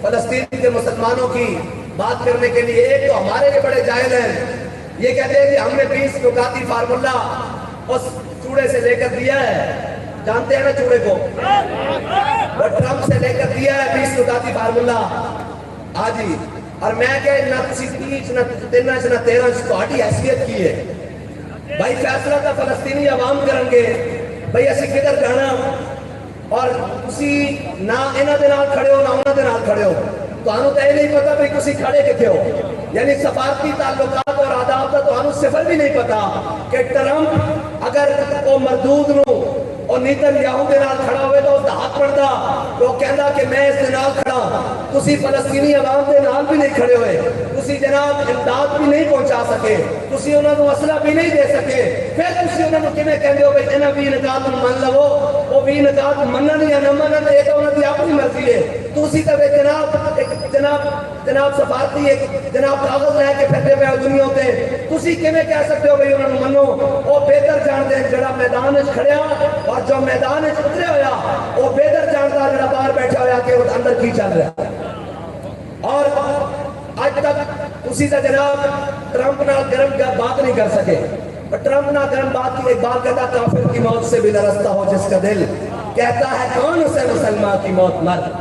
فلسطین کے مسلمانوں کی بات کرنے کے لیے، ایک تو ہمارے لیے بڑے جاہل ہیں، یہ کہتے ہیں کہ ہم نے 20 نکاتی فارمولہ اس چوڑے سے لے کر دیا ہے، جانتے ہیں نا چوڑے کو، وہ ٹرمپ سے لے کر دیا ہے 20 نکاتی فارمولہ آجی، اور میں کہ نہ کسی 30 نہ 3 نہ 13 تہاڈی حیثیت کی ہے بھائی، فیصلہ تو فلسطینی عوام کریں گے بھائی اسی کدھر جانا، اور تسی نہ انہاں دے نال کھڑے ہو نہ انہاں دے نال کھڑے ہو، تانوں تے نہیں پتا بھئی تسی کھڑے کتے ہو، یعنی سفارتی تعلقات اور آداب دا تانوں صفر بھی نہیں پتا کہ ٹرمپ اگر وہ مردود نو اور نیتن یاہو دے نال کھڑا ہوئے تو اس دا حق پڑھدا تو وہ کہندا کہ میں اس دے نال کھڑا، تسی فلسطینی عوام دے نال بھی نہیں کھڑے ہوئے، تسی جناب امداد بھی نہیں پہنچا سکے، تسی انہاں نو اسلحہ بھی نہیں دے سکے، پھر تسی انہاں نو کیویں کہندے ہو بھئی انہاں 20 نکات من لو، وہ 20 نکات منن یا نہ منن یہ تو انہاں دی اپنی مرضی ہے، تسی تے جناب سفارتی ایک جناب کاغذ لے کے پھرتے پے دنیا تے، تسی کیویں کہہ سکتے ہو بھئی انہاں نو منو، وہ بہتر جانتے ہیں جڑا میدان وچ کھڑیا اور جو میدان وچ اترے ہویا وہ بہتر جانتا جڑا باہر بیٹھا ہویا کہ وہ اندر کی چل رہا ہے، اور آج تک اسی سے جناب ٹرمپ نہ گرم بات نہیں کر سکے، ٹرمپ نہ گرم بات کی، ایک بات کہتا کافر کی موت سے بھی لرزتا ہو جس کا دل، کہتا ہے کون اسے مسلمان کی موت مرد